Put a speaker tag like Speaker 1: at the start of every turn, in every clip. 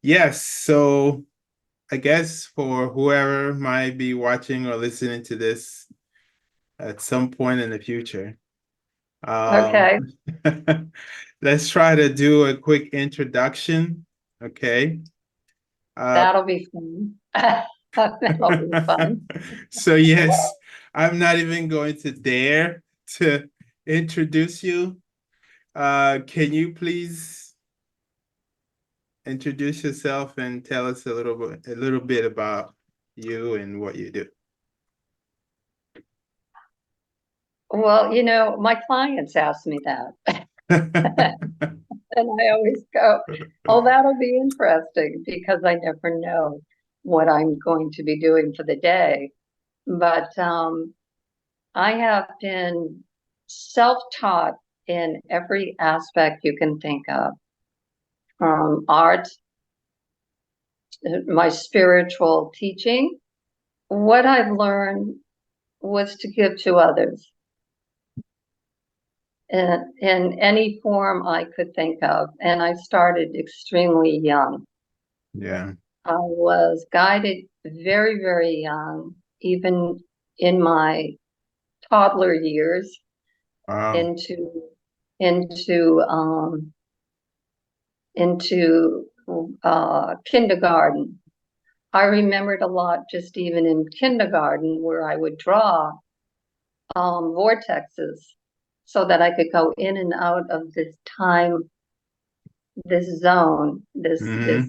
Speaker 1: Yes, so I guess for whoever might be watching or listening to this at some point in the future, um,
Speaker 2: Okay,
Speaker 1: let's try to do a quick introduction. Okay. Uh,
Speaker 2: that'll be fun. That'll be fun.
Speaker 1: so yes, I'm not even going to dare to introduce you. Can you please introduce yourself and tell us a little bit about you and what you do?
Speaker 2: Well, my clients ask me that. And I always go, oh, that'll be interesting because I never know what I'm going to be doing for the day. But I have been self-taught in every aspect you can think of, from art, my spiritual teaching. What I've learned was to give to others in any form I could think of. And I started extremely young.
Speaker 1: Yeah.
Speaker 2: I was guided very, very young, even in my toddler years,
Speaker 1: Wow.
Speaker 2: into into um, into kindergarten. I remembered a lot just even in kindergarten where I would draw vortexes so that I could go in and out of this time, this zone,
Speaker 1: Hmm.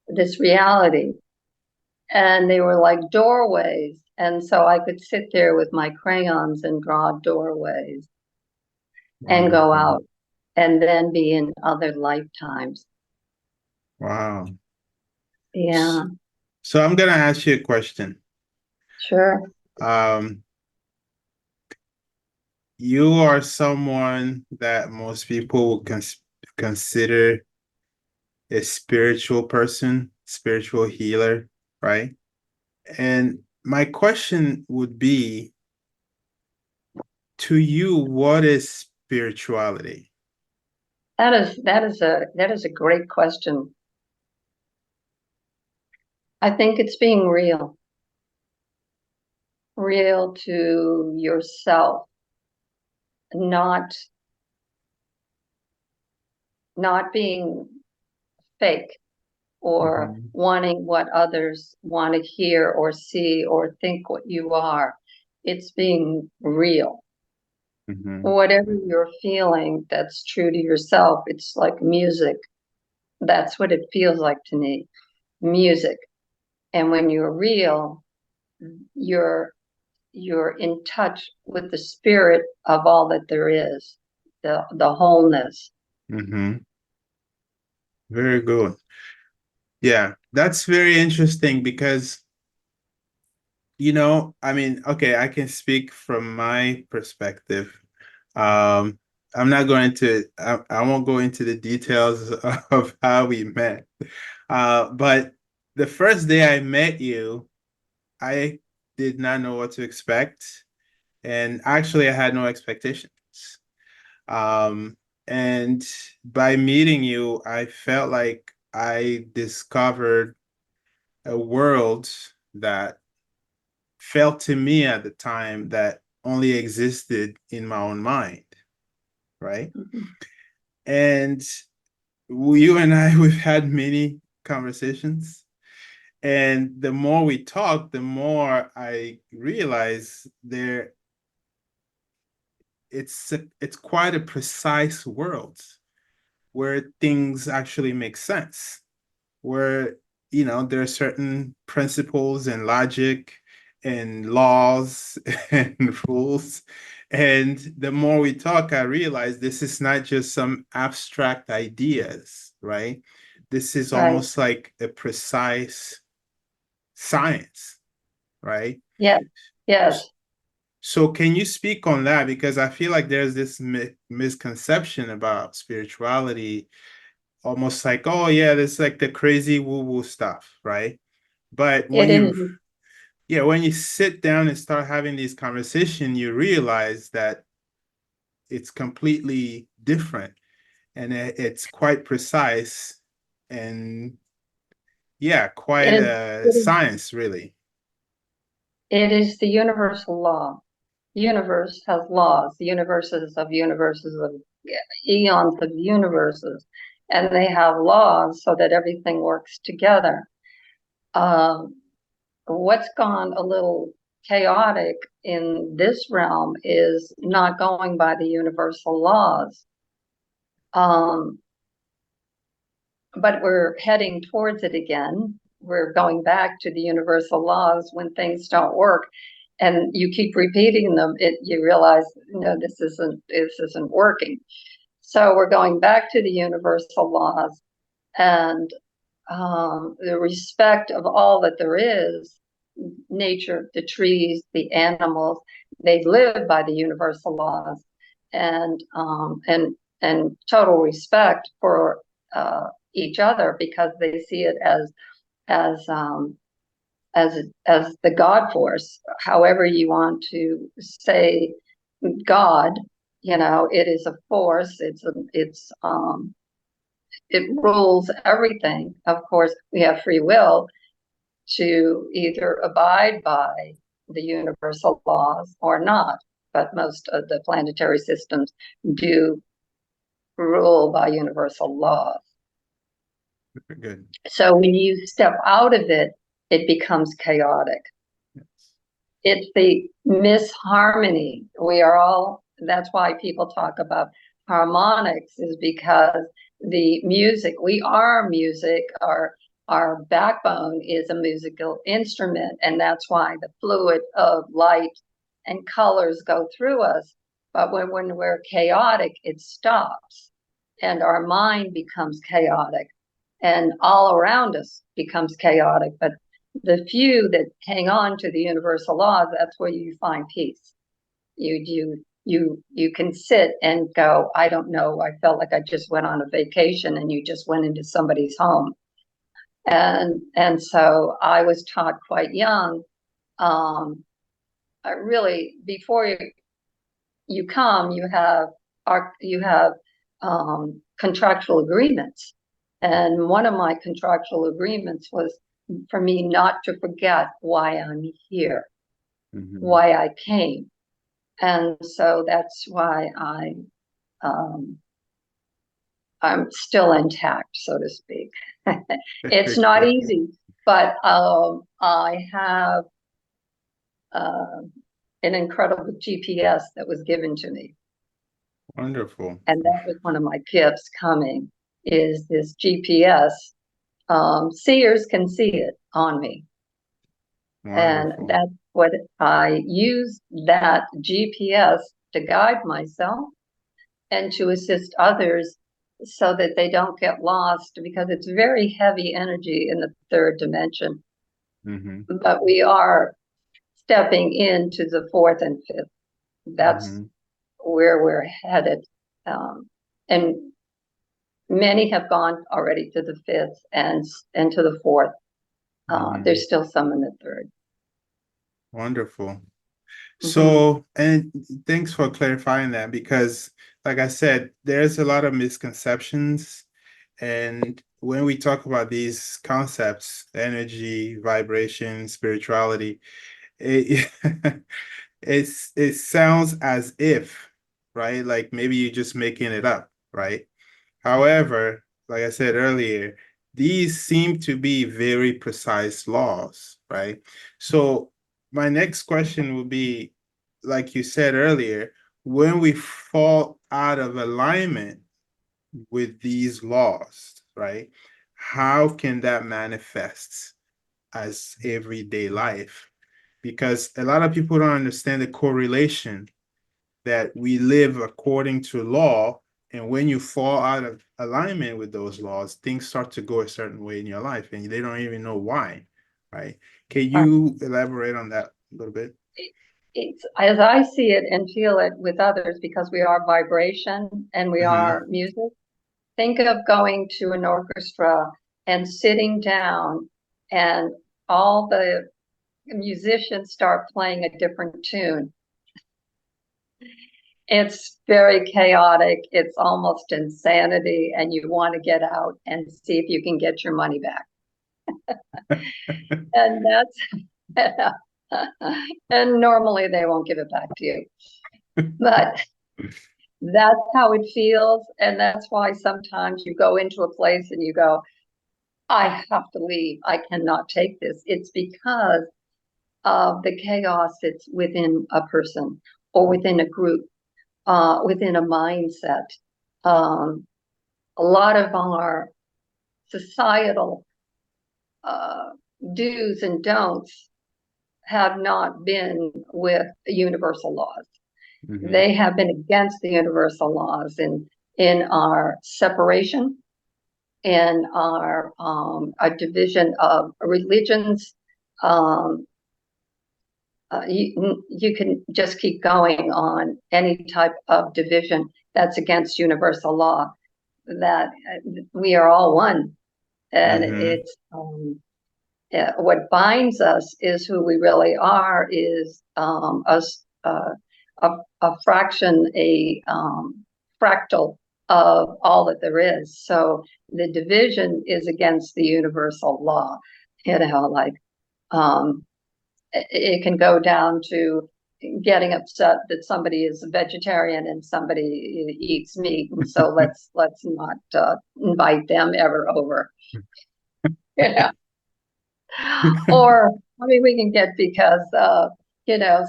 Speaker 2: this reality. And they were like doorways. And so I could sit there with my crayons and draw doorways and go
Speaker 1: Wonderful.
Speaker 2: out and then be in other lifetimes.
Speaker 1: Wow. S-
Speaker 2: Yeah,
Speaker 1: So I'm gonna ask you a question.
Speaker 2: sure.
Speaker 1: Um, you are someone that most people would consider a spiritual person, spiritual healer, right? And my question would be, to you, what is spirituality?
Speaker 2: That is a great question. I think it's being real, real to yourself, not not being fake or
Speaker 1: Hmm.
Speaker 2: wanting what others want to hear or see or think what you are. It's being real.
Speaker 1: Hmm.
Speaker 2: Whatever you're feeling that's true to yourself, it's like music. That's what it feels like to me, music. And when you're real, you're you're in touch with the spirit of all that there is, the wholeness.
Speaker 1: Hmm. Very good. Yeah, that's very interesting because, I mean, okay, I can speak from my perspective. Um, I'm not going to, I won't go into the details of how we met. But the first day I met you, I did not know what to expect. And actually, I had no expectations. Um, and by meeting you, I felt like I discovered a world that felt to me at the time that only existed in my own mind, right?
Speaker 2: Mhm.
Speaker 1: And you and I, we've had many conversations. And the more we talk, the more I realize it's quite a precise world where things actually make sense, where there are certain principles and logic and laws and rules. And the more we talk, I realize this is not just some abstract ideas, right? This is
Speaker 2: Right.
Speaker 1: almost like a precise science, right?
Speaker 2: Yes. Yes.
Speaker 1: So can you speak on that? Because I feel like there's this misconception about spirituality, almost like, oh yeah, this like the crazy woo-woo stuff, right? But
Speaker 2: It is.
Speaker 1: when you sit down and start having these conversations, you realize that it's completely different and it's quite precise. and yeah,
Speaker 2: It
Speaker 1: quite
Speaker 2: is,
Speaker 1: a
Speaker 2: it is,
Speaker 1: science, really.
Speaker 2: it is the universal law. The universe has laws. The universes of eons of universes, and they have laws so that everything works together. Um, what's gone a little chaotic in this realm is not going by the universal laws. Um, but we're heading towards it again. We're going back to the universal laws when things don't work, and you keep repeating them. You realize, this isn't working. So we're going back to the universal laws and the respect of all that there is, nature, the trees, the animals. They live by the universal laws, and total respect for each other because they see it as um, as the God force. However you want to say God, it is a force. It rules everything. Of course, we have free will to either abide by the universal laws or not. But most of the planetary systems do rule by universal laws.
Speaker 1: Very good.
Speaker 2: So when you step out of it, it becomes chaotic.
Speaker 1: Yes.
Speaker 2: It's the misharmony. That's why people talk about harmonics, is because the music, we are music, our backbone is a musical instrument, and that's why the fluid of light and colors go through us. But when we're chaotic, it stops, and our mind becomes chaotic, and all around us becomes chaotic. But the few that hang on to the universal laws, that's where you find peace. You can sit and go, I don't know, I felt like I just went on a vacation, and you just went into somebody's home. And so I was taught quite young, I really, before you come, you have contractual agreements. And one of my contractual agreements was for me not to forget why I'm here,
Speaker 1: Hmm.
Speaker 2: why I came. And so that's why um, I'm still intact, so to speak. It's
Speaker 1: Very
Speaker 2: not
Speaker 1: good.
Speaker 2: easy, but I have uh, an incredible GPS that was given to me.
Speaker 1: Wonderful.
Speaker 2: And that was one of my gifts coming, is this GPS. Seers can see it on me. And
Speaker 1: Wonderful.
Speaker 2: that's what I use, that GPS, to guide myself and to assist others so that they don't get lost, because it's very heavy energy in the third dimension.
Speaker 1: Hmm.
Speaker 2: But we are stepping into the fourth and fifth. That's
Speaker 1: Hmm.
Speaker 2: where we're headed. And many have gone already to the fifth and to the fourth.
Speaker 1: Hmm.
Speaker 2: There's still some in the third.
Speaker 1: Wonderful.
Speaker 2: Mm-hmm.
Speaker 1: So, and thanks for clarifying that because, like I said, there's a lot of misconceptions. And when we talk about these concepts, energy, vibration, spirituality, it it sounds as if, right? Like maybe you're just making it up, right? However, like I said earlier, these seem to be very precise laws, right? So my next question would be, like you said earlier, when we fall out of alignment with these laws, right? How can that manifest as everyday life? Because a lot of people don't understand the correlation that we live according to law. And when you fall out of alignment with those laws, things start to go a certain way in your life and they don't even know why, right? Can you elaborate on that a little bit?
Speaker 2: It's as I see it and feel it with others, because we are vibration and we
Speaker 1: Mm-hmm.
Speaker 2: are music. Think of going to an orchestra and sitting down, and all the musicians start playing a different tune. It's very chaotic. It's almost insanity, and you want to get out and see if you can get your money back. And that's and normally they won't give it back to you. But that's how it feels. And that's why sometimes you go into a place and you go, I have to leave. I cannot take this. It's because of the chaos that's within a person or within a group, within a mindset. A lot of our societal uh, do's and don'ts have not been with universal laws.
Speaker 1: Mm-hmm.
Speaker 2: They have been against the universal laws in our separation, in our a division of religions. Um, you can just keep going on any type of division that's against universal law. That we are all one, and
Speaker 1: Mm-hmm.
Speaker 2: it's what binds us is who we really are. Is a fraction, a fractal of all that there is. So the division is against the universal law. Like um, it can go down to getting upset that somebody is a vegetarian and somebody eats meat, and so let's not invite them ever over. Yeah. Or I mean, we can get because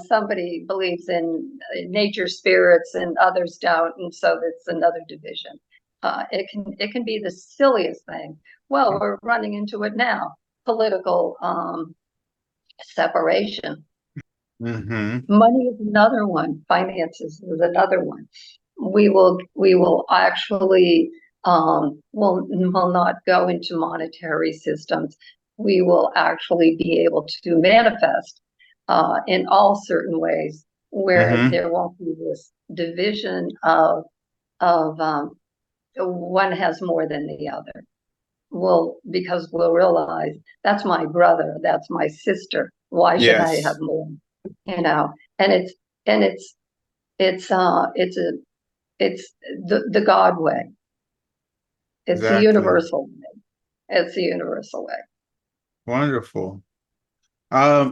Speaker 2: somebody believes in nature spirits and others don't, and so it's another division. It can be the silliest thing. Well, we're running into it now. Political separation.
Speaker 1: Mm-hmm.
Speaker 2: Money is another one. Finances is another one. We will actually will not go into monetary systems. We will actually be able to manifest in all certain ways where
Speaker 1: Mm-hmm.
Speaker 2: there won't be this division of one has more than the other. Because we'll realize that's my brother, that's my sister. Why should I have
Speaker 1: Yes,
Speaker 2: more? You know, and it's it's the God way. It's the
Speaker 1: exactly.
Speaker 2: universal way. It's the universal way.
Speaker 1: Wonderful.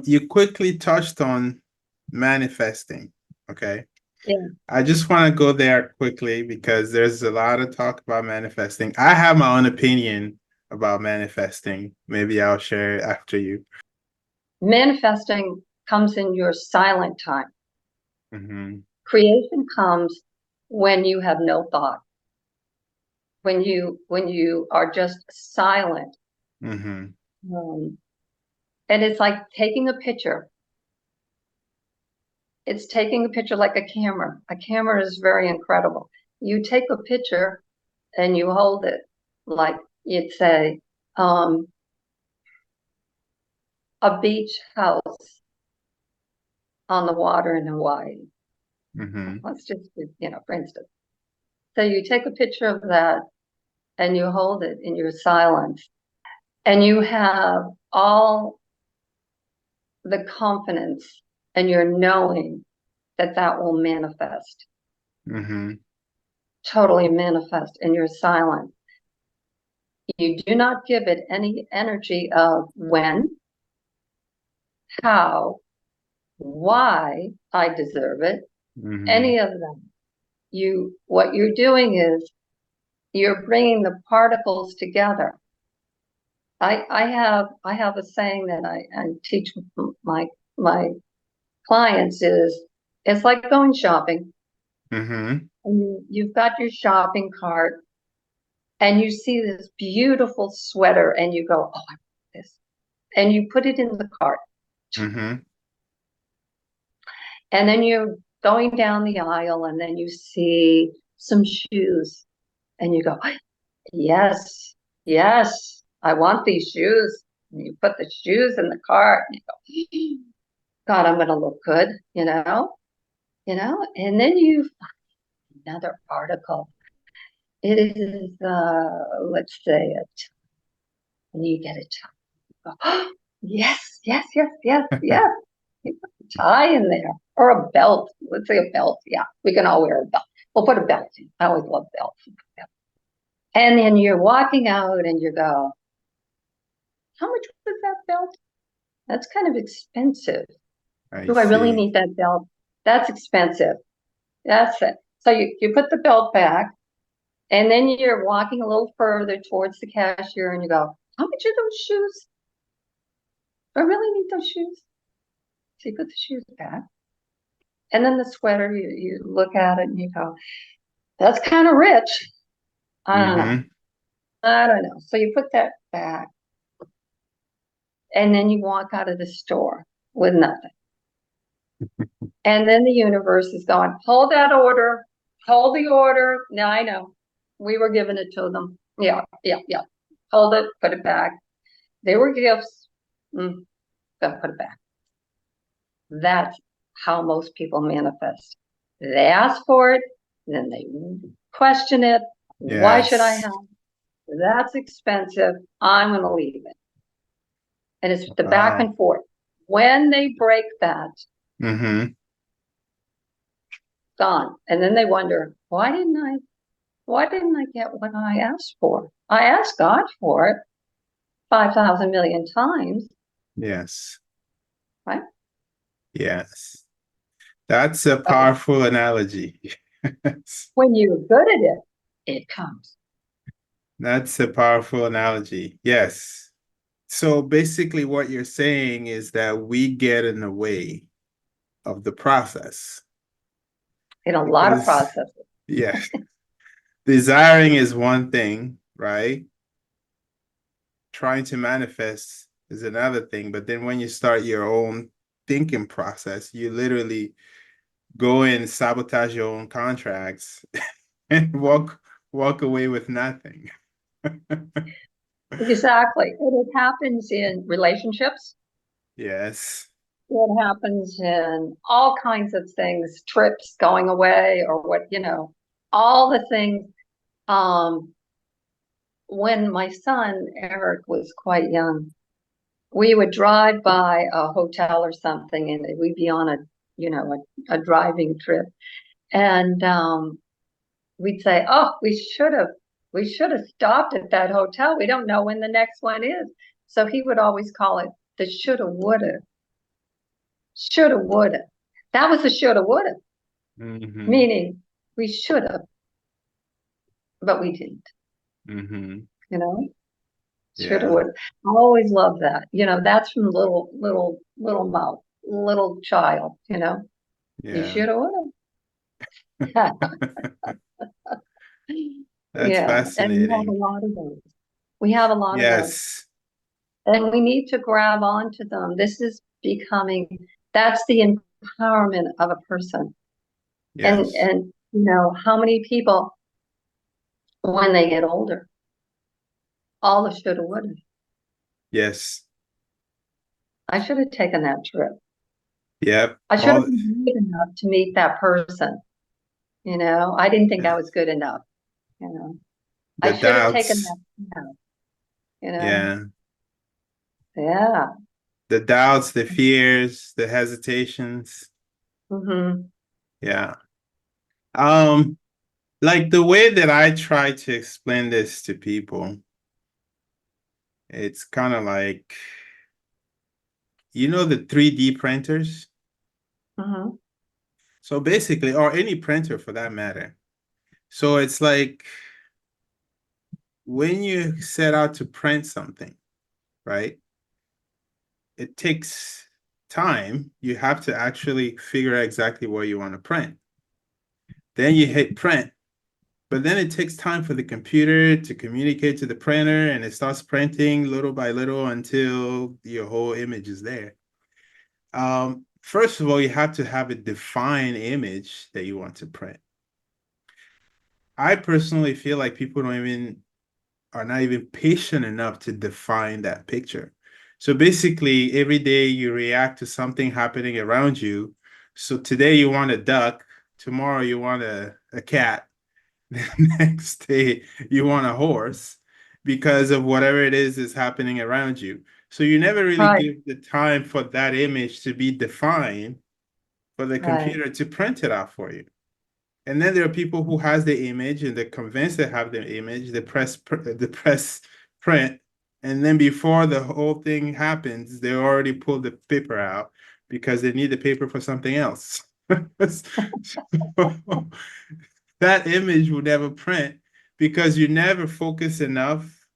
Speaker 1: You quickly touched on manifesting. Okay.
Speaker 2: Yeah.
Speaker 1: I just want to go there quickly because there's a lot of talk about manifesting. I have my own opinion about manifesting. Maybe I'll share it after you.
Speaker 2: Manifesting comes in your silent time.
Speaker 1: Mm-hmm.
Speaker 2: Creation comes when you have no thought, when you are just silent.
Speaker 1: Mm-hmm.
Speaker 2: Um, and it's like taking a picture. It's taking a picture like a camera. A camera is very incredible. You take a picture and you hold it like you'd say um, a beach house on the water in Hawaii.
Speaker 1: Mm-hmm.
Speaker 2: Let's just, for instance. So you take a picture of that and you hold it in your silence, and you have all the confidence and you're knowing that that will manifest,
Speaker 1: Mm-hmm.
Speaker 2: totally manifest in your silence. You do not give it any energy of when, how, why I deserve it,
Speaker 1: Mm-hmm.
Speaker 2: any of them. What you're doing is you're bringing the particles together. I have a saying that I teach my clients is it's like going shopping,
Speaker 1: Mm-hmm.
Speaker 2: and you've got your shopping cart and you see this beautiful sweater and you go, oh, I want this, and you put it in the cart,
Speaker 1: Mm-hmm.
Speaker 2: and then you're going down the aisle and then you see some shoes and you go, yes, yes, I want these shoes. And you put the shoes in the cart and you go, God, I'm going to look good, and then you find another article. It is, let's say, and you get it. Oh, yes, yes, yes, yes, yes. You put a tie in there or a belt. Let's say a belt. Yeah, we can all wear a belt. We'll put a belt in. I always love belts. And then you're walking out and you go, how much was that belt? That's kind of expensive.
Speaker 1: I
Speaker 2: Do I really
Speaker 1: see.
Speaker 2: need that belt? That's expensive. That's it. So you put the belt back and then you're walking a little further towards the cashier and you go, how much are those shoes? Do I really need those shoes? So you put the shoes back. And then the sweater, you look at it and you go, that's kind of rich. I don't know.
Speaker 1: Mm-hmm.
Speaker 2: I don't know. So you put that back and then you walk out of the store with nothing. And then the universe is going, hold that order, hold the order. Now I know we were giving it to them. Yeah, yeah, yeah. Hold it, put it back. They were gifts. Don't put it back. That's how most people manifest. They ask for it, then they question it. Why should I
Speaker 1: Yes.
Speaker 2: have? That's expensive. I'm going to leave it. And it's the back
Speaker 1: Wow.
Speaker 2: and forth. When they break that,
Speaker 1: Mm-hmm.
Speaker 2: gone. And then they wonder, why didn't I get what I asked for? I asked God for it 5,000 million times,
Speaker 1: Yes.
Speaker 2: right?
Speaker 1: Yes. That's a
Speaker 2: But
Speaker 1: powerful analogy. Yes.
Speaker 2: when you're good at it, it comes.
Speaker 1: That's a powerful analogy. Yes. So basically, what you're saying is that we get in the way of the process
Speaker 2: In a lot of
Speaker 1: because,
Speaker 2: processes.
Speaker 1: yeah, desiring is one thing, right? Trying to manifest is another thing. But then when you start your own thinking process, you literally go and sabotage your own contracts and walk away with nothing.
Speaker 2: Exactly. And it happens in relationships.
Speaker 1: Yes.
Speaker 2: It happens in all kinds of things, trips, going away, or all the things. Um, when my son Eric was quite young, we would drive by a hotel or something, and we'd be on a driving trip, and we'd say, "Oh, we should have stopped at that hotel. We don't know when the next one is." So he would always call it the shoulda, woulda. That was the shoulda, woulda,
Speaker 1: Mm-hmm.
Speaker 2: meaning we should have, but we didn't.
Speaker 1: Mm-hmm.
Speaker 2: You know, shoulda,
Speaker 1: Yeah.
Speaker 2: woulda. I always love that. That's from little mouth, little child. You
Speaker 1: Yeah.
Speaker 2: shoulda, woulda.
Speaker 1: That's
Speaker 2: Yeah, and we have a
Speaker 1: fascinating.
Speaker 2: lot of those. We have a lot of those.
Speaker 1: Yes.
Speaker 2: And we need to grab onto them. That's the empowerment of a person. And
Speaker 1: Yes.
Speaker 2: and how many people when they get older, all the shoulda, woulda.
Speaker 1: Yes.
Speaker 2: I should have taken that trip.
Speaker 1: Yep.
Speaker 2: I should have
Speaker 1: All
Speaker 2: been good enough to meet that person. I didn't think I
Speaker 1: yeah.
Speaker 2: was good enough. You know, I
Speaker 1: The
Speaker 2: should have taken that
Speaker 1: doubts.
Speaker 2: step, you know.
Speaker 1: Yeah.
Speaker 2: Yeah.
Speaker 1: The doubts, the fears, the hesitations.
Speaker 2: Hmm.
Speaker 1: Yeah. Um, like the way that I try to explain this to people, it's kind of like, the 3D printers.
Speaker 2: Hmm.
Speaker 1: So basically, or any printer for that matter. So it's like when you set out to print something, right? It takes time. You have to actually figure out exactly what you want to print. Then you hit print, but then it takes time for the computer to communicate to the printer and it starts printing little by little until your whole image is there. First of all, you have to have a defined image that you want to print. I personally feel like people are not even patient enough to define that picture. So basically, every day you react to something happening around you. So today you want a duck, tomorrow you want a cat, the next day you want a horse because of whatever it is happening around you. So you never really
Speaker 2: Right,
Speaker 1: give the time for that image to be defined for the
Speaker 2: right.
Speaker 1: computer to print it out for you. And then there are people who has the image and they're convinced they have the image, they press print, and then before the whole thing happens, they already pulled the paper out because they need the paper for something else. So that image will never print because you never focus enough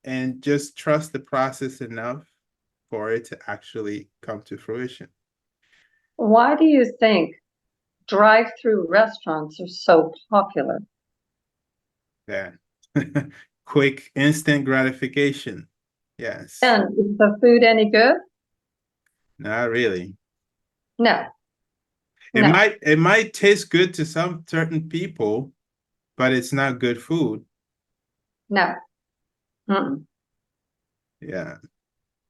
Speaker 1: and just trust the process enough for it to actually come to fruition.
Speaker 2: Why do you think drive-through restaurants are so popular?
Speaker 1: Yeah. Quick, instant gratification. Yes.
Speaker 2: And is the food any good?
Speaker 1: Not really.
Speaker 2: No,
Speaker 1: It
Speaker 2: no,
Speaker 1: might taste good to some certain people, but it's not good food.
Speaker 2: no. Mm-mm.
Speaker 1: Yeah,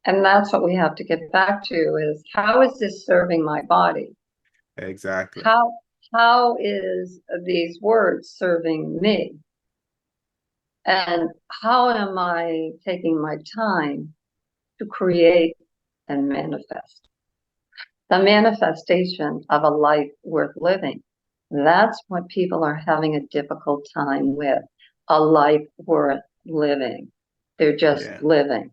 Speaker 2: And that's what we have to get back to is how is this serving my body?
Speaker 1: exactly.
Speaker 2: How how is these words serving me? And how am I taking my time to create and manifest? The manifestation of a life worth living. That's what people are having a difficult time with. A life worth living. They're just
Speaker 1: Yeah.
Speaker 2: living.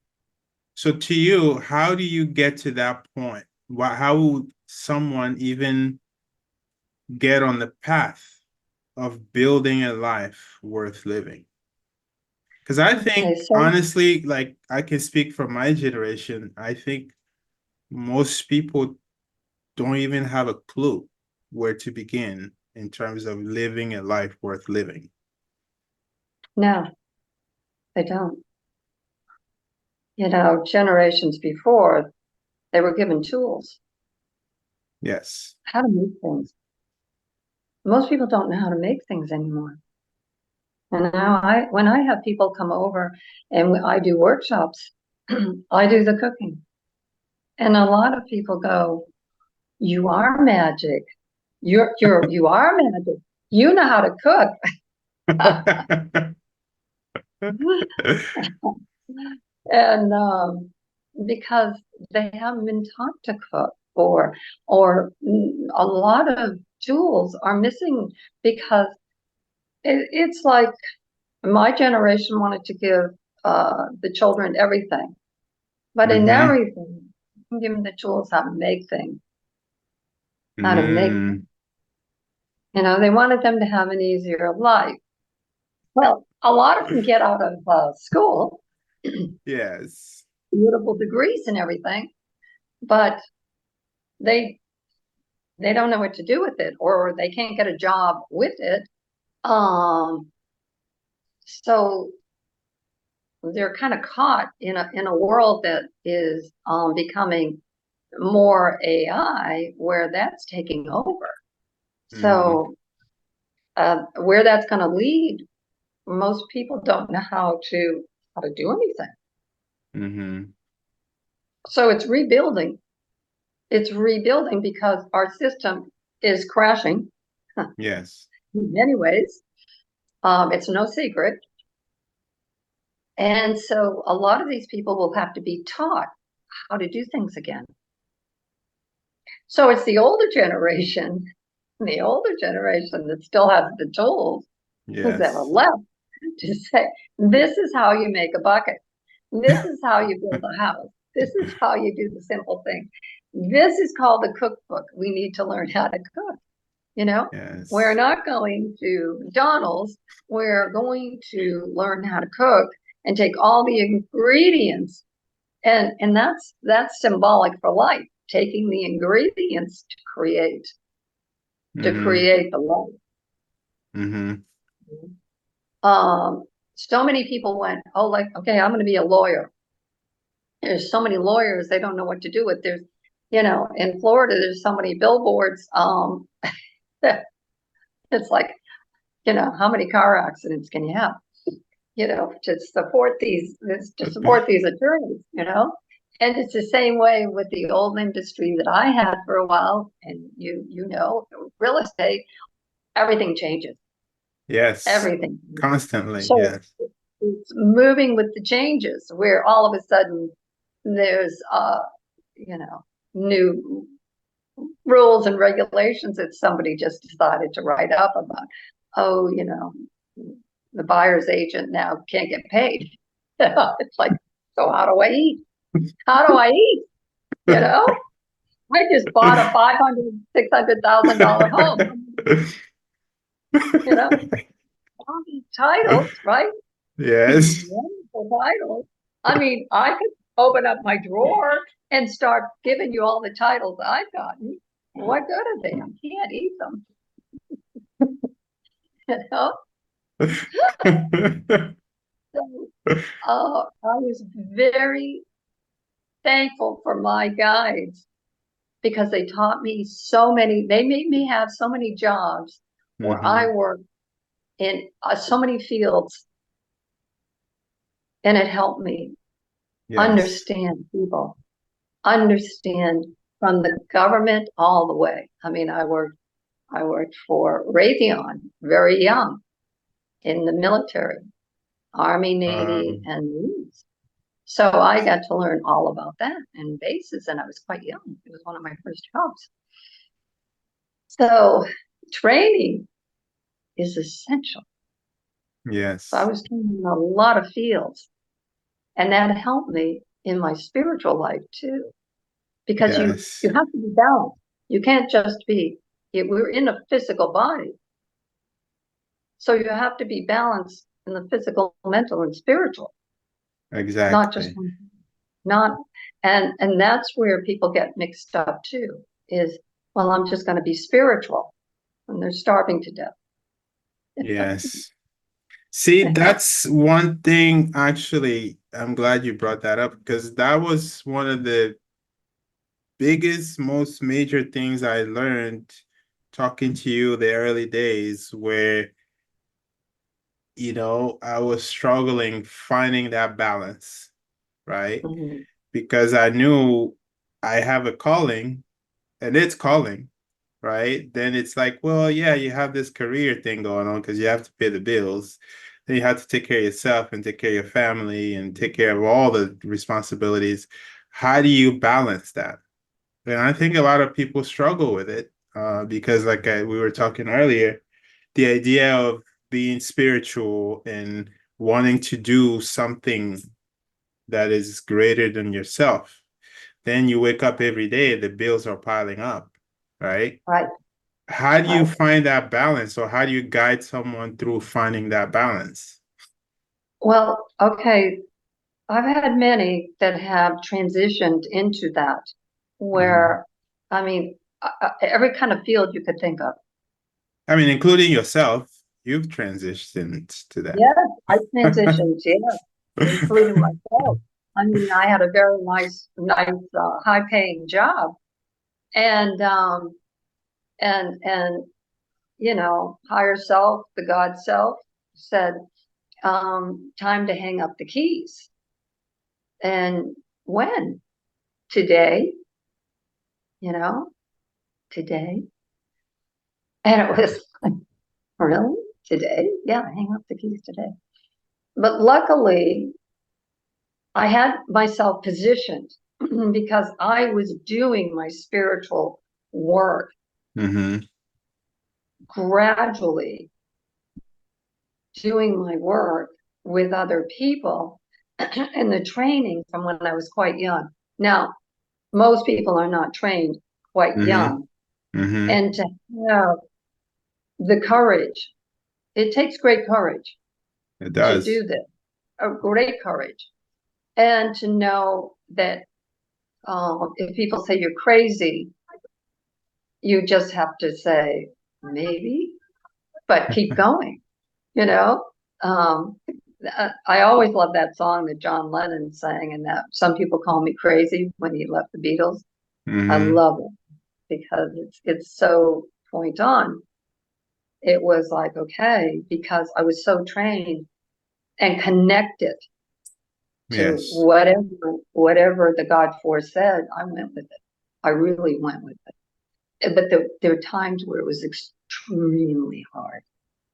Speaker 1: So to you, how do you get to that point? How would someone even get on the path of building a life worth living? Because I
Speaker 2: Okay,
Speaker 1: think,
Speaker 2: so
Speaker 1: honestly, like I can speak for my generation, I think most people don't even have a clue where to begin in terms of living a life worth living.
Speaker 2: no, they don't. Generations before, they were given tools
Speaker 1: Yes.
Speaker 2: how to make things. Most people don't know how to make things anymore. And now when I have people come over and I do workshops, I do the cooking. And a lot of people go, "You are magic. You are magic. You know how to cook." And because they haven't been taught to cook, or a lot of tools are missing because it's like my generation wanted to give the children everything, but in
Speaker 1: Mm-hmm.
Speaker 2: everything, give them the tools how to make things, how to make
Speaker 1: Mm,
Speaker 2: them. They wanted them to have an easier life. Well, a lot of them get out of school,
Speaker 1: yes.
Speaker 2: beautiful degrees and everything, but they they don't know what to do with it, or they can't get a job with it. Um, so they're kind of caught in a world that is becoming more AI, where that's taking over.
Speaker 1: Mm-hmm.
Speaker 2: So where that's going to lead, most people don't know how to do anything.
Speaker 1: Mm-hmm.
Speaker 2: So it's rebuilding. It's rebuilding because our system is crashing
Speaker 1: Yes.
Speaker 2: in many ways. It's no secret. And so a lot of these people will have to be taught how to do things again. So it's the older generation that still has the tools that are
Speaker 1: Yes.
Speaker 2: left to say, this is how you make a bucket. This is how you build a house. This is how you do the simple thing. This is called a cookbook. We need to learn how to cook. You know, we're
Speaker 1: Yes.
Speaker 2: not going to McDonald's. We're going to learn how to cook and take all the ingredients, and that's symbolic for life, taking the ingredients to
Speaker 1: Mm-hmm.
Speaker 2: create the life.
Speaker 1: Mm-hmm.
Speaker 2: Um, so many people went, oh, like, okay, I'm going to be a lawyer. There's so many lawyers, they don't know what to do with. In Florida, there's so many billboards. It's like, how many car accidents can you have? To support these attorneys. And it's the same way with the old industry that I had for a while, and real estate, everything changes.
Speaker 1: Yes.
Speaker 2: Everything changes.
Speaker 1: Constantly.
Speaker 2: So
Speaker 1: Yes.
Speaker 2: it's moving with the changes where all of a sudden there's new rules and regulations that somebody just decided to write up about. Oh, the buyer's agent now can't get paid. It's like, so how do I eat? How do I eat? You know, I just bought a $500,000, $600,000 home. You know, all these titles, right?
Speaker 1: Yes.
Speaker 2: Wonderful titles. I mean, I could open up my drawer and start giving you all the titles I've gotten. What good are they? I can't eat them. You know? So I was very thankful for my guides because they taught me they made me have so many jobs where I
Speaker 1: Hmm.
Speaker 2: worked in so many fields, and it helped me
Speaker 1: Yes.
Speaker 2: understand people, understand from the government all the way. I mean, I worked for Raytheon very young in the military, Army, Navy,
Speaker 1: Um,
Speaker 2: and Marines. So I got to learn all about that and bases, and I was quite young. It was one of my first jobs. So training is essential. So I
Speaker 1: yes.
Speaker 2: was training in a lot of fields, and that helped me in my spiritual life too, because you
Speaker 1: Yes.
Speaker 2: have to be balanced. You can't just be. We're in a physical body, so you have to be balanced in the physical, mental, and spiritual, not just
Speaker 1: Exactly.
Speaker 2: one. Not and that's where people get mixed up too. Is, well, I'm just going to be spiritual, and they're starving to death.
Speaker 1: Yes. See, that's one thing actually. I'm glad you brought that up because that was one of the biggest, most major things I learned talking to you the early days where, I was struggling finding that balance, right?
Speaker 2: Mhm.
Speaker 1: Because I knew I have a calling and it's calling, right? Then it's like, well, yeah, you have this career thing going on because you have to pay the bills. Then you have to take care of yourself and take care of your family and take care of all the responsibilities. How do you balance that? And I think a lot of people struggle with it because, like we were talking earlier, the idea of being spiritual and wanting to do something that is greater than yourself. Then you wake up every day, the bills are piling up, right?
Speaker 2: Right,
Speaker 1: How do you
Speaker 2: right.
Speaker 1: find that balance, or how do you guide someone through finding that balance?
Speaker 2: Well, okay, I've had many that have transitioned into that,
Speaker 1: Mhm.
Speaker 2: where, I mean, every kind of field you could think of.
Speaker 1: I mean, including yourself, you've transitioned to that.
Speaker 2: Yes, I transitioned, yeah, including myself. I mean, I had a very nice, high-paying job, and and higher self, the God self, said, time to hang up the keys. And when? Today, you know, today. And it was like, really? Today? Yeah, hang up the keys today. But luckily, I had myself positioned because I was doing my spiritual work
Speaker 1: Hmm.
Speaker 2: gradually, doing my work with other people and the training from when I was quite young. Now, most people are not trained quite
Speaker 1: Hmm.
Speaker 2: young.
Speaker 1: Hmm.
Speaker 2: And to have the courage, it takes great courage
Speaker 1: It
Speaker 2: to
Speaker 1: does.
Speaker 2: do this, a great courage. And to know that if people say you're crazy, you just have to say, maybe, but keep going, you know? Um, I always love that song that John Lennon sang, and that some people call me crazy when he left the Beatles. I
Speaker 1: Hmm.
Speaker 2: love it because it's so point on. It was like, okay, because I was so trained and connected to
Speaker 1: Yes.
Speaker 2: whatever the God force said, I went with it. I really went with it. But there were times where it was extremely hard,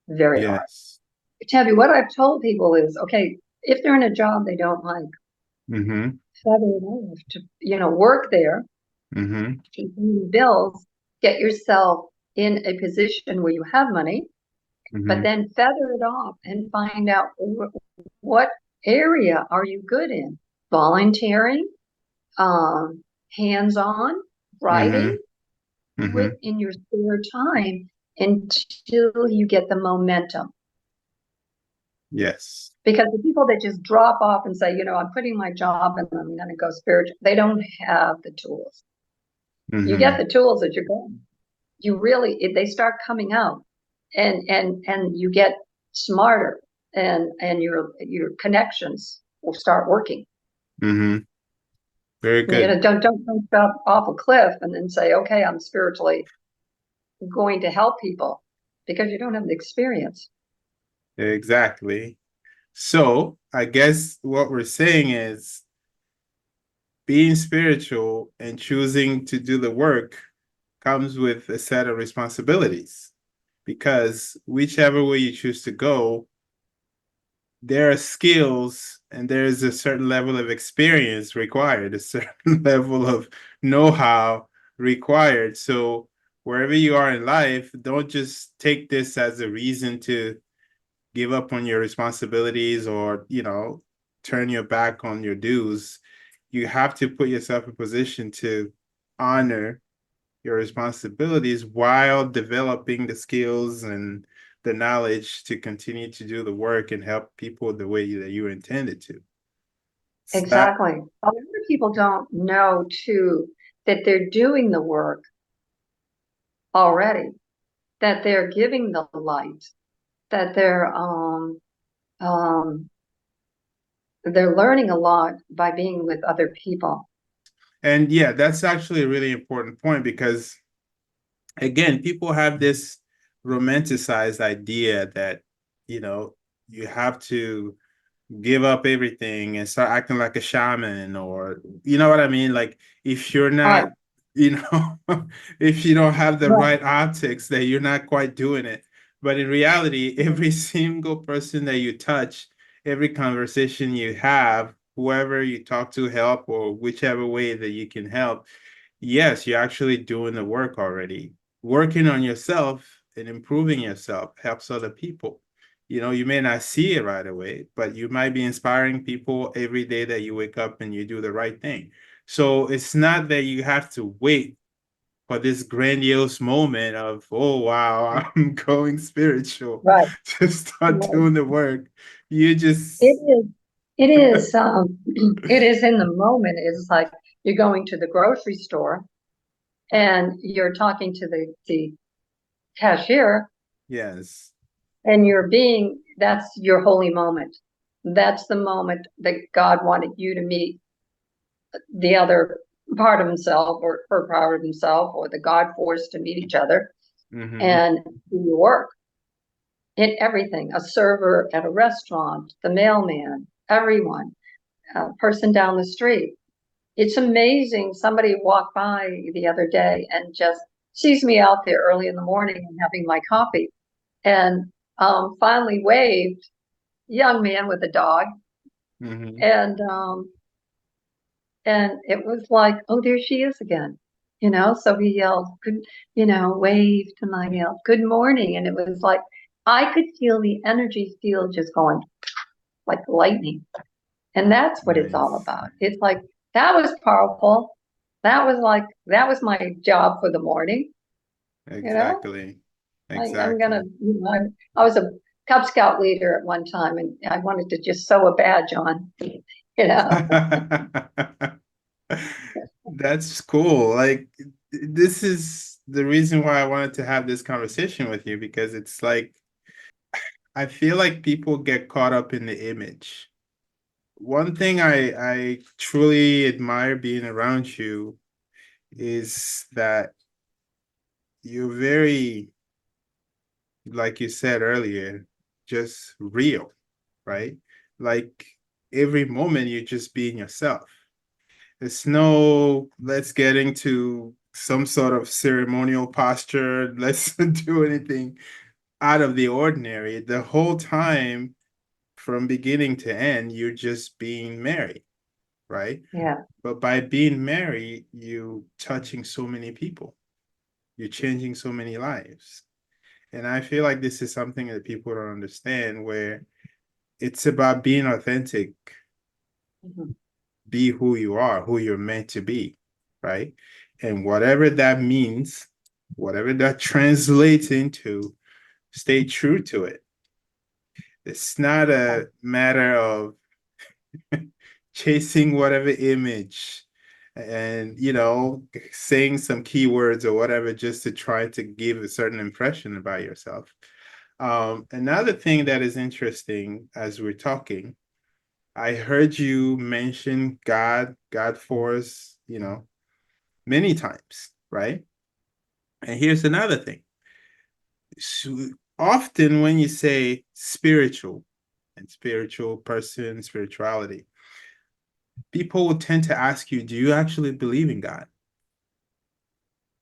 Speaker 2: very hard.
Speaker 1: Yes.
Speaker 2: Tabby, what I've told people is, okay, if they're in a job they don't like,
Speaker 1: Mm-hmm.
Speaker 2: feather it off to, work there,
Speaker 1: Mm-hmm.
Speaker 2: keep paying bills, get yourself in a position where you have money, but
Speaker 1: Mm-hmm.
Speaker 2: then feather it off and find out what area are you good in? Volunteering, um, hands-on,
Speaker 1: Mm-hmm.
Speaker 2: writing
Speaker 1: Mm-hmm.
Speaker 2: in your spare time until you get the momentum.
Speaker 1: Yes.
Speaker 2: Because the people that just drop off and say, I'm quitting my job and I'm going to go spiritual, they don't have the tools. You get
Speaker 1: Mm-hmm.
Speaker 2: the tools that you're going. You really, they start coming out, and you get smarter, and your connections will start working.
Speaker 1: Mm-hmm. Very
Speaker 2: You
Speaker 1: good.
Speaker 2: know, don't jump off a cliff and then say, okay, I'm spiritually going to help people because you don't have the experience.
Speaker 1: Exactly. So I guess what we're saying is being spiritual and choosing to do the work comes with a set of responsibilities because whichever way you choose to go, there are skills and there is a certain level of experience required, a certain level of know-how required. So wherever you are in life, don't just take this as a reason to give up on your responsibilities or, turn your back on your dues. You have to put yourself in position to honor your responsibilities while developing the skills and the knowledge to continue to do the work and help people the way that you intended to. It's that,
Speaker 2: Exactly. A lot of people don't know too that they're doing the work already, that they're giving the light, that um, they're learning a lot by being with other people.
Speaker 1: and yeah, that's actually a really important point because again, people have this romanticized idea that, you know, you have to give up everything and start acting like a shaman or you know what I mean? Like if you're
Speaker 2: Right,
Speaker 1: not, you know, if you don't have the
Speaker 2: right,
Speaker 1: right optics, that you're not quite doing it. But in reality, every single person that you touch, every conversation you have, whoever you talk to help or whichever way that you can help, yes, you're actually doing the work already. Working on yourself and improving yourself helps other people. You may not see it right away, but you might be inspiring people every day that you wake up and you do the right thing. So it's not that you have to wait for this grandiose moment of, oh, wow, I'm going spiritual
Speaker 2: right,
Speaker 1: to start
Speaker 2: right.
Speaker 1: doing the work. You
Speaker 2: It
Speaker 1: just,
Speaker 2: is, it is, it is in the moment. It's like you're going to the grocery store and you're talking to the cashier
Speaker 1: yes.
Speaker 2: and that's your holy moment. That's the moment that God wanted you to meet the other part of himself or her part of himself or the God force to meet each other
Speaker 1: Mm-hmm.
Speaker 2: and do your work in everything, a server at a restaurant, the mailman, everyone, a person down the street. It's amazing. Somebody walked by the other day and just sees me out there early in the morning and having my coffee and finally waved, young man with a dog.
Speaker 1: Mm-hmm.
Speaker 2: And and it was like, oh, there she is again. So he yelled, good, waved, and I yelled, good morning. And it was like, I could feel the energy field just going like lightning. And that's what it's all
Speaker 1: Nice.
Speaker 2: about. It's like, that was powerful. That was my job for the morning. You know,
Speaker 1: Exactly.
Speaker 2: I'm gonna,
Speaker 1: Exactly.
Speaker 2: I was a Cub Scout leader at one time and I wanted to just sew a badge on, you know.
Speaker 1: That's cool. Like, this is the reason why I wanted to have this conversation with you because it's like, I feel like people get caught up in the image. One thing I truly admire being around you is that you're very, like you said earlier, just real, right? Like every moment you're just being yourself. It's no, let's get into some sort of ceremonial posture. Let's do anything out of the ordinary. The whole time, from beginning to end, you're just being Mary. right?
Speaker 2: Yeah.
Speaker 1: But by being married, you touching so many people, you're changing so many lives. And I feel like this is something that people don't understand, where it's about being authentic,
Speaker 2: Mhm.
Speaker 1: be who you are, who you're meant to be, right? And whatever that means, whatever that translates into, stay true to it. It's not a matter of chasing whatever image and, saying some keywords or whatever just to try to give a certain impression about yourself. Another thing that is interesting as we're talking, I heard you mention God force, many times, right? And here's another thing. So often when you say spiritual and spiritual person, spirituality, people will tend to ask you, do you actually believe in God?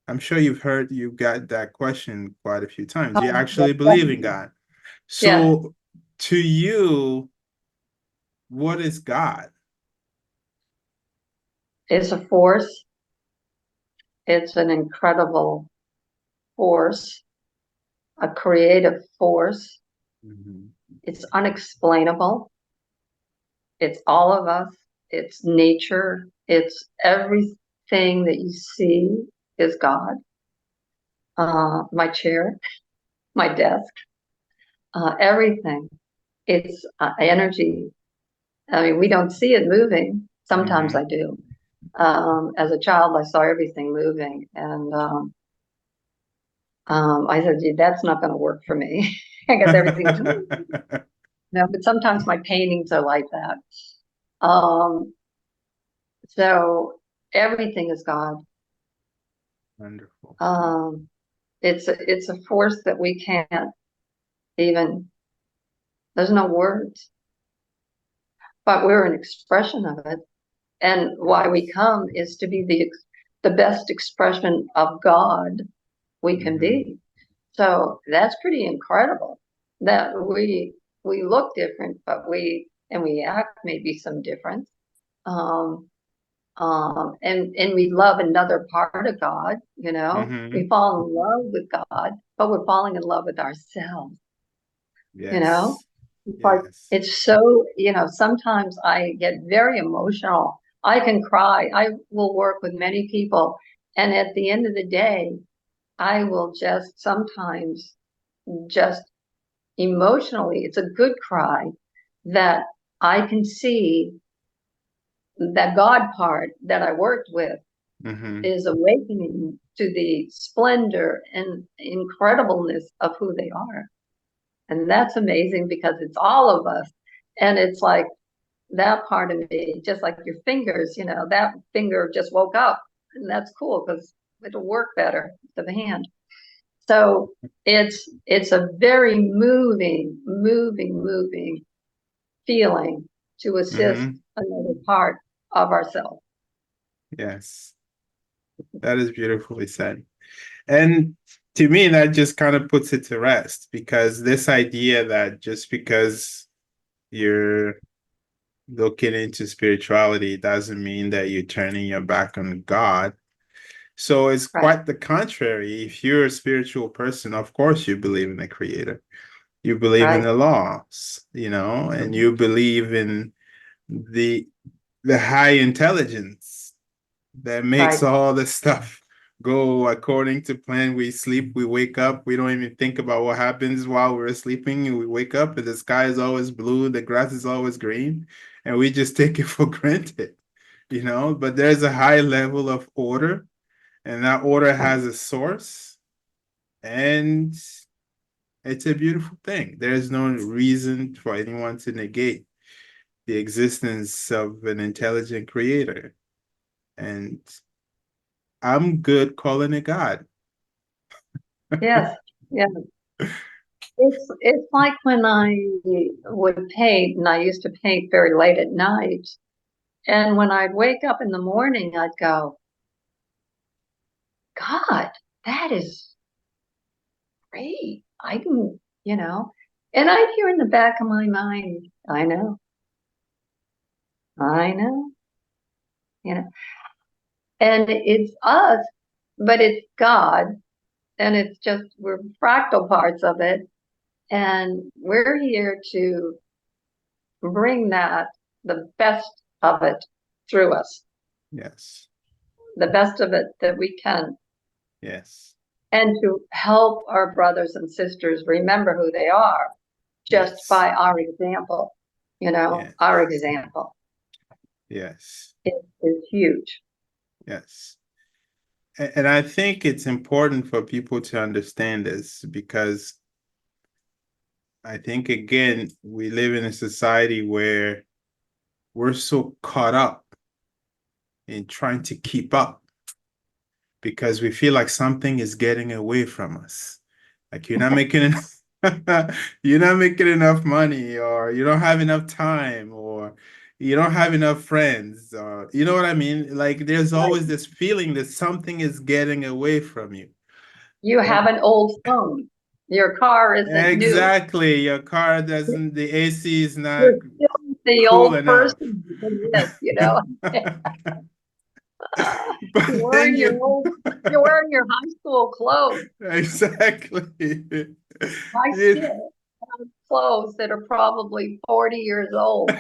Speaker 1: I'm sure you've got that question quite a few times. Do you
Speaker 2: Oh, yes,
Speaker 1: actually believe in
Speaker 2: definitely.
Speaker 1: God?
Speaker 2: Yes,
Speaker 1: So to you, what is God?
Speaker 2: it's a force. It's an incredible force, a creative force.
Speaker 1: Mhm.
Speaker 2: It's unexplainable. It's all of us. It's nature. It's everything that you see is God. My chair, my desk, everything. It's energy. I mean, we don't see it moving. Sometimes
Speaker 1: Mhm.
Speaker 2: I do. As a child, I saw everything moving, and I said, "Gee, that's not going to work for me." Because everything's, but sometimes my paintings are like that. Um, so everything is God.
Speaker 1: Wonderful.
Speaker 2: Um, it's a force that we can't even. There's no words, but we're an expression of it. And why we
Speaker 1: Yes.
Speaker 2: come is to be the best expression of God we can
Speaker 1: Hmm.
Speaker 2: be. So that's pretty incredible that we look different, but we act maybe some different. Um, and we love another part of God, we
Speaker 1: Hmm.
Speaker 2: fall in love with God, but we're falling in love with ourselves, you know.
Speaker 1: Yes.
Speaker 2: It's like
Speaker 1: Yes.
Speaker 2: it's so, sometimes I get very emotional. I can cry. I will work with many people, and at the end of the day, I will just sometimes just emotionally, it's a good cry that I can see that God part that I worked with
Speaker 1: Hmm.
Speaker 2: is awakening to the splendor and incredibleness of who they are. And that's amazing because it's all of us. And it's like that part of me, just like your fingers, that finger just woke up. And that's cool because it'll work better to the hand. So it's a very moving feeling to assist
Speaker 1: Hmm.
Speaker 2: another part of ourselves.
Speaker 1: Yes. That is beautifully said. And to me, that just kind of puts it to rest, because this idea that just because you're looking into spirituality doesn't mean that you're turning your back on God. So it's
Speaker 2: Right,
Speaker 1: quite the contrary. If you're a spiritual person, of course you believe in the creator. You believe in
Speaker 2: right.
Speaker 1: the laws, and
Speaker 2: Mhm.
Speaker 1: you believe in the the high intelligence that makes
Speaker 2: Right,
Speaker 1: all this stuff go according to plan. We sleep, we wake up, we don't even think about what happens while we're sleeping, and we wake up and the sky is always blue, the grass is always green, and we just take it for granted, but there's a high level of order, and that order
Speaker 2: right.
Speaker 1: has a source, and it's a beautiful thing. There's no reason for anyone to negate the existence of an intelligent creator. And I'm good calling it God.
Speaker 2: Yes, yeah. It's like when I would paint, and I used to paint very late at night. And when I'd wake up in the morning, I'd go, God, that is great. I can, and I'd hear in the back of my mind, I know, you know. And it's us, but it's God, and it's just we're fractal parts of it, and we're here to bring that the best of it through us,
Speaker 1: Yes.
Speaker 2: the best of it that we can,
Speaker 1: Yes.
Speaker 2: and to help our brothers and sisters remember who they are just
Speaker 1: Yes.
Speaker 2: by our example.
Speaker 1: Yes.
Speaker 2: Our example
Speaker 1: Yes.
Speaker 2: is huge.
Speaker 1: Yes. And I think it's important for people to understand this because I think, again, we live in a society where we're so caught up in trying to keep up because we feel like something is getting away from us. Like you're not making enough money, or you don't have enough time, or you don't have enough friends, or you know what I mean? Like there's
Speaker 2: Right.
Speaker 1: always this feeling that something is getting away from you.
Speaker 2: You
Speaker 1: And
Speaker 2: have an old phone. Your car isn't new.
Speaker 1: exactly, your car doesn't, the AC is not
Speaker 2: You're still the
Speaker 1: cool
Speaker 2: old
Speaker 1: enough.
Speaker 2: person you is.
Speaker 1: But
Speaker 2: You're
Speaker 1: then
Speaker 2: wearing
Speaker 1: you
Speaker 2: you're wearing your high school clothes.
Speaker 1: exactly.
Speaker 2: I
Speaker 1: You,
Speaker 2: still have clothes that are probably 40 years old.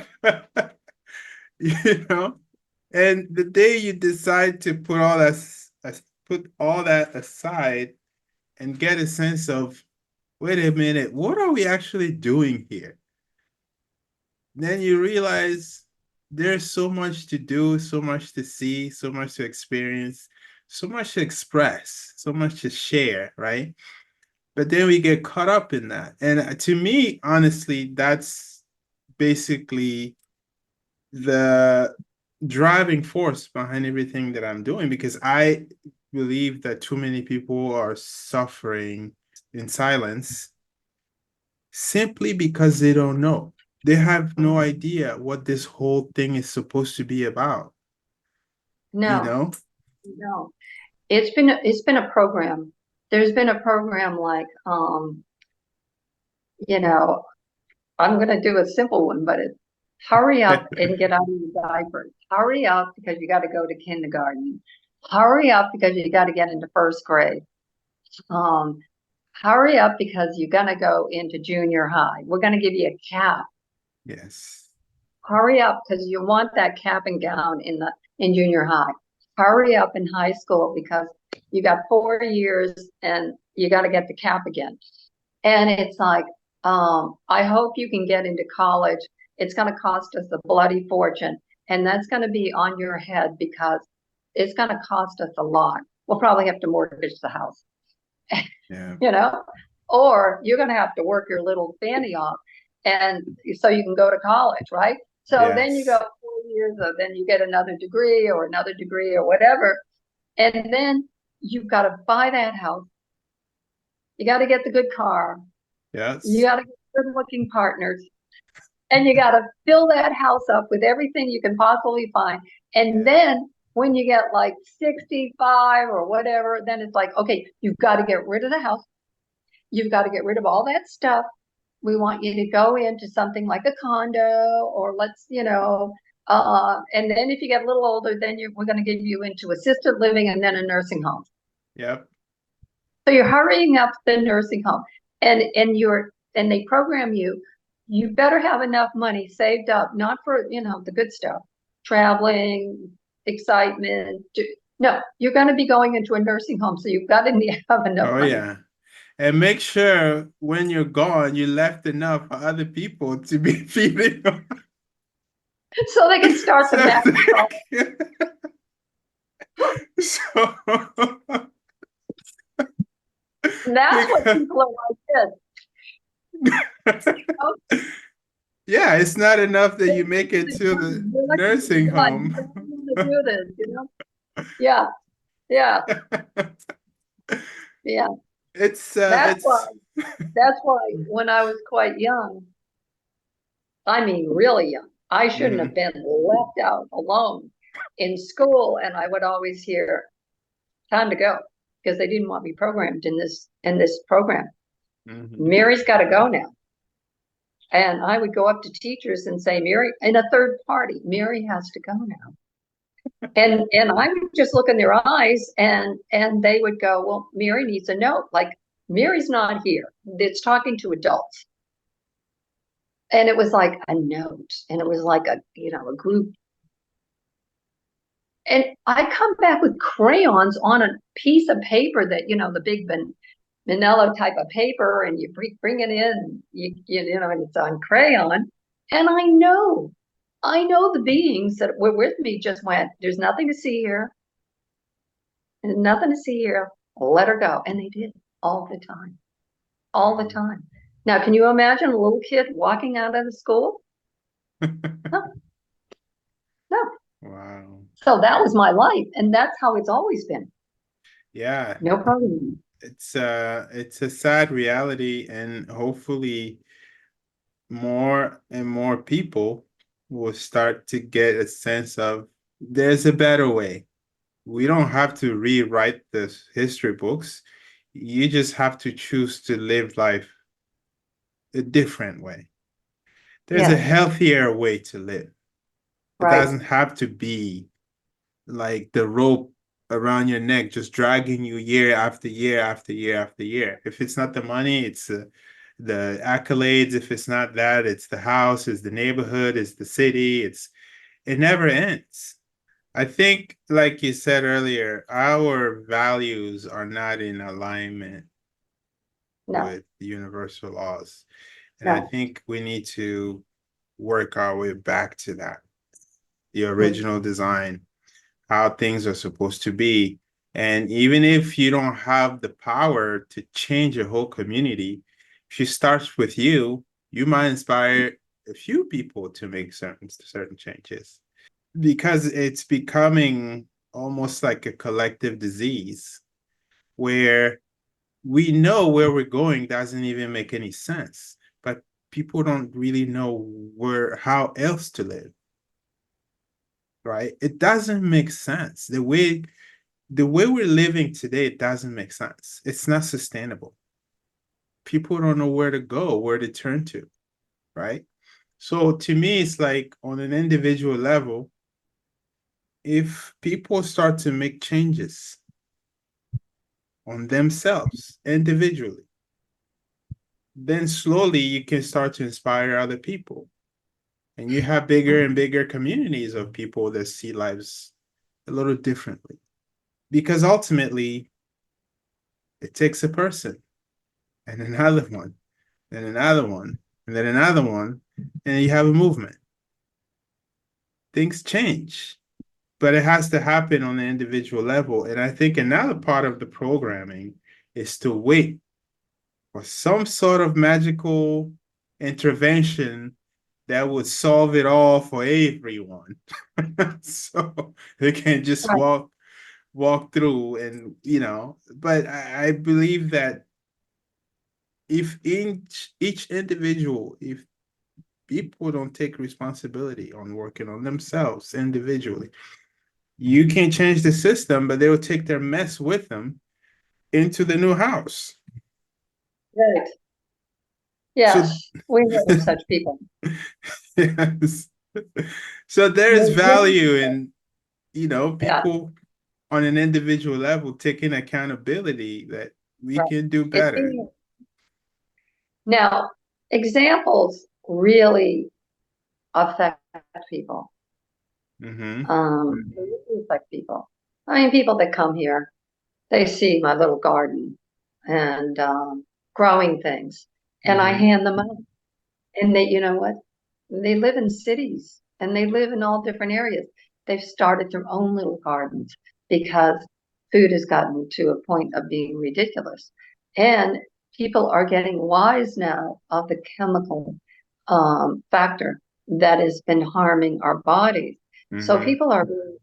Speaker 1: you know, and the day you decide to put all that aside and get a sense of, wait a minute, what are we actually doing here? Then you realize there's so much to do, so much to see, so much to experience, so much to express, so much to share, right? But then we get caught up in that. And to me, honestly, that's basically the driving force behind everything that I'm doing because I believe that too many people are suffering in silence simply because they don't know. They have no idea what this whole thing is supposed to be about, you
Speaker 2: No,
Speaker 1: know?
Speaker 2: no. It's been a program. There's been a program like you know, I'm going to do a simple one, but it's hurry up and get out of your diapers. Hurry up because you got to go to kindergarten. Hurry up because you got to get into first grade. Um, Hurry up because you're going to go into junior high. We're going to give you a cap.
Speaker 1: Yes.
Speaker 2: Hurry up because you want that cap and gown in junior high. Hurry up in high school because you got 4 years and you got to get the cap again. And it's like, I hope you can get into college. It's going to cost us a bloody fortune. And that's going to be on your head because it's going to cost us a lot. We'll probably have to mortgage the house,
Speaker 1: Yeah.
Speaker 2: you know, or you're going to have to work your little fanny off. And so you can go to college, right? So then you go
Speaker 1: Yes.
Speaker 2: 4 years, or then you get another degree or whatever. And then you've got to buy that house. You got to get the good car. You
Speaker 1: Yes.
Speaker 2: got to get good looking partners, and you got to fill that house up with everything you can possibly find. And
Speaker 1: Yeah.
Speaker 2: then when you get like 65 or whatever, then it's like, okay, you've got to get rid of the house. You've got to get rid of all that stuff. We want you to go into something like a condo, or and then if you get a little older, then we're going to give you into assisted living and then a nursing home.
Speaker 1: Yep.
Speaker 2: So you're hurrying up the nursing home, and they program you. You better have enough money saved up, not for the good stuff, traveling, excitement. No, you're going to be going into a nursing home, so you've got to have enough
Speaker 1: Oh
Speaker 2: money
Speaker 1: yeah. And make sure when you're gone, you left enough for other people to be feeding on.
Speaker 2: so they can start the magic.
Speaker 1: Septic. So
Speaker 2: And that's what
Speaker 1: because
Speaker 2: people are like this. Oh,
Speaker 1: yeah, it's not enough that
Speaker 2: they
Speaker 1: you
Speaker 2: give
Speaker 1: make
Speaker 2: you
Speaker 1: it
Speaker 2: the
Speaker 1: to the
Speaker 2: time. They're like,
Speaker 1: nursing
Speaker 2: come on, you
Speaker 1: home.
Speaker 2: don't want to do this. Yeah, yeah, yeah. That's why.
Speaker 1: It's
Speaker 2: That's why when I was quite young, I mean, really young, I shouldn't have
Speaker 1: Mhm.
Speaker 2: been left out alone in school. And I would always hear, time to go, because they didn't want me programmed in this program.
Speaker 1: Mhm.
Speaker 2: Mary's got to go now. And I would go up to teachers and say, Mary, in a third party, Mary has to go now. And I would just look in their eyes and they would go, well, Mary needs a note. Like, Mary's not here. It's talking to adults. And it was like a note. And it was like a group. And I come back with crayons on a piece of paper that, the big manila type of paper, and you bring it in, and it's on crayon. And I know the beings that were with me just went, there's nothing to see here. There's nothing to see here. Let her go. And they did all the time, all the
Speaker 1: Wow.
Speaker 2: time. Now, can you imagine a little kid walking out of the school? No, no.
Speaker 1: Wow.
Speaker 2: So that was my life. And that's how it's always been.
Speaker 1: Yeah,
Speaker 2: No problem.
Speaker 1: it's a sad reality, and hopefully more and more people will start to get a sense of there's a better way. We don't have to rewrite the history books. You just have to choose to live life a different way. There's a
Speaker 2: Yes,
Speaker 1: healthier way to live. It
Speaker 2: right.
Speaker 1: doesn't have to be like the rope around your neck, just dragging you year after year after year after year. If it's not the money, it's the accolades. If it's not that, it's the house, it's the neighborhood, it's the city. It never ends. I think, like you said earlier, our values are not in alignment
Speaker 2: No,
Speaker 1: with universal laws. And I
Speaker 2: no.
Speaker 1: think we need to work our way back to that, the
Speaker 2: Mm,
Speaker 1: original design, how things are supposed to be. And even if you don't have the power to change a whole community, if it starts with you, you might inspire a few people to make certain changes because it's becoming almost like a collective disease where we know where we're going doesn't even make any sense, but people don't really know how else to live, right? It doesn't make sense. The way we're living today doesn't make sense. It's not sustainable. People don't know where to go, where to turn to, right? So to me, it's like on an individual level, if people start to make changes on themselves individually, then slowly you can start to inspire other people. And you have bigger and bigger communities of people that see lives a little differently. Because ultimately, it takes a person and another one, and another one, and then another one, and you have a movement. Things change, but it has to happen on the individual level. And I think another part of the programming is to wait for some sort of magical intervention that would solve it all for everyone. So they can just
Speaker 2: right,
Speaker 1: walk through and but I believe that if each individual, if people don't take responsibility on working on themselves individually, you can change the system, but they will take their mess with them into the new house.
Speaker 2: right.
Speaker 1: So
Speaker 2: Yes, we know such people.
Speaker 1: yes. So there's
Speaker 2: Mhm.
Speaker 1: value in,
Speaker 2: Yeah,
Speaker 1: people on an individual level taking accountability that we
Speaker 2: right.
Speaker 1: can do
Speaker 2: It's
Speaker 1: better.
Speaker 2: being now examples really affect people.
Speaker 1: Mm-hmm.
Speaker 2: They really affect people. I mean, people that come here, they see my little garden and growing things, and I
Speaker 1: Mm-hmm.
Speaker 2: hand them out. And they, you know what? They live in cities and they live in all different areas. They've started their own little gardens because food has gotten to a point of being ridiculous. And people are getting wise now of the chemical factor that has been harming our bodies. So
Speaker 1: Mm-hmm.
Speaker 2: people are really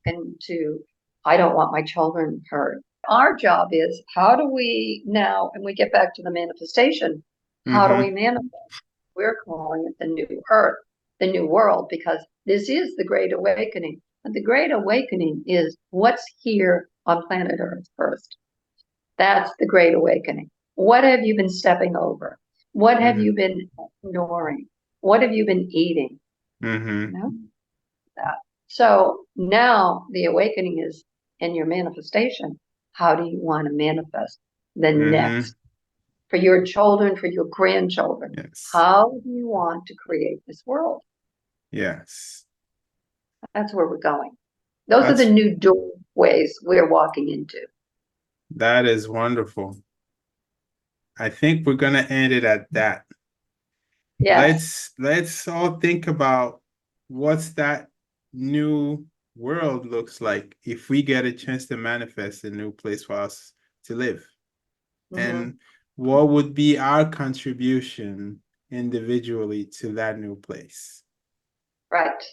Speaker 2: into, I don't want my children hurt. Our job is how do we now, and we get back to the manifestation, how do we
Speaker 1: Mm-hmm.
Speaker 2: manifest? We're calling it the new earth, the new world, because this is the great awakening. And the great awakening is what's here on planet Earth first. That's the great awakening. What have you been stepping over? What have
Speaker 1: Mm-hmm.
Speaker 2: you been ignoring? What have you been eating?
Speaker 1: Mm-hmm.
Speaker 2: You know that. So now the awakening is in your manifestation. How do you want to manifest the
Speaker 1: Mm-hmm.
Speaker 2: next for your children, for your grandchildren?
Speaker 1: Yes.
Speaker 2: How do you want to create this world?
Speaker 1: Yes.
Speaker 2: That's where we're going. Those are the
Speaker 1: That's
Speaker 2: new doorways we're walking into.
Speaker 1: that is wonderful. I think we're gonna end it at that.
Speaker 2: Yes.
Speaker 1: Let's all think about what's that new world looks like if we get a chance to manifest a new place for us to live.
Speaker 2: Hmm.
Speaker 1: And what would be our contribution individually to that new place?
Speaker 2: Right.